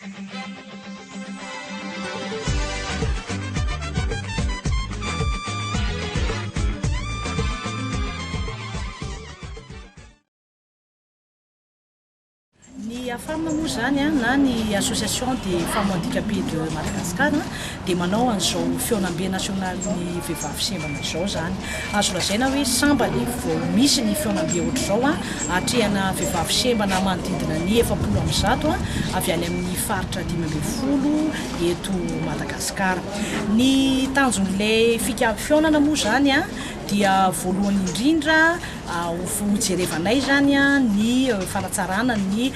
Ny AFAM moa zany na ny Association des femmes handicapées de Madagascar dia manao an'izao fionam-be nasionaly ny vehivavy sembana izao zany. Azo lazaina hoe samba ny vao misy ny fionam-be ohatr'izao atrehana vehivavy sembana manodidina ny 700 avy any amin'ny faritra 500 eto Madagasikara. Ny tanjon'ilay fionana moa zany dia voalohany indrindra ho jerevanay zany ny fanatsarana ny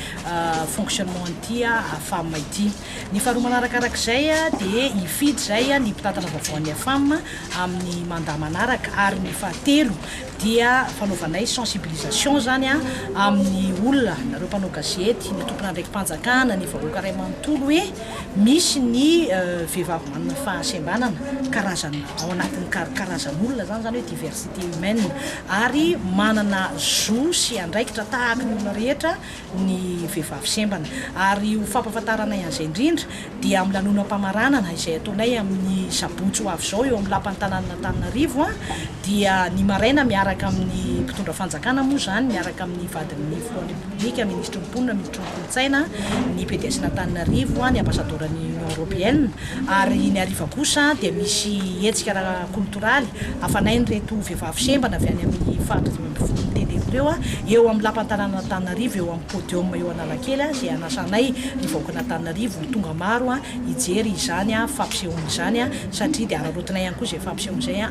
fonctionnement an'ity AFAM ity. Ny faharoa manarakarak'izay dia hifidy zay ny mpitantana vaovaon'ny AFAM amin'ny mandat manaraka, ary ny fahatelo dia fanaovanay sensibilisation zany amin'ny olona, nareo mpanao gazety, ny tompona andraiki-panjakana, ny vahoaka ray manontolo hoe misy ny vehivavy manana fahasembanana karazana ao anatin'ny karazan'olona zany hoe diversité humaine, ary manana zo sy andraikitra tahaka ny olona rehetra ny vehivavy sembana. Ary ho fampafantaranay an'izay indrindra dia amin'ny lanonam-pamaranana izay ataonay amin'ny sabotsy ho avy izao eo amin'ny lapan'ny tanànan'Antananarivo dia ny maraina miaraka amin'ny mpitondra fanjakana moa zany, miaraka amin'ny vadin'ny filohan'ny republika, ministra mponina, ministra kolontsaina, ny PDS-n'Antananarivo, ny ambassadoran'ny Union Européenne, ary ny hariva kosa dia misy hetsika kultoraly hafanay reto vehivavy sembana avy any amin'ny faritra 500 tendreo eo amin'ny lapan'ny tanànan'Antananarivo, eo amin'ny podium eo Analakely izay anasanay ny vahoaka Antananarivo tonga maro hijery izany fampisehoana izany, satria dia ararotinay ihany koa izay fampisehoana izay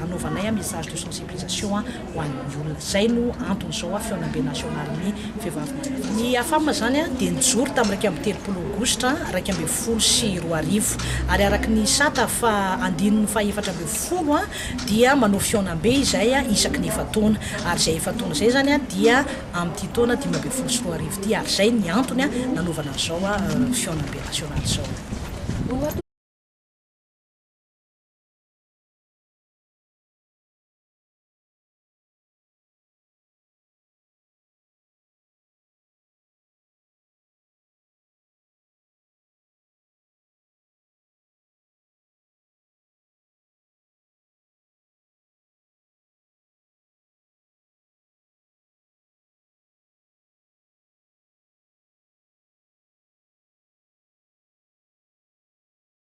anaovanay message de sensibilisation ho an'ny olona. Zay no anton'izao fionam-be nasionaly ny vehivavy. Ny AFAM zany dia nijoro tamin'ny 30 aogositra 2020 ary araky ny sata fa 4 dia manao fionam-be izay isaky ny efataona, ary izay efataona izay zany dia amin'ny taona 2024 ity, ary zay ny antony nanaovana izao fionam-be nasionaly izao.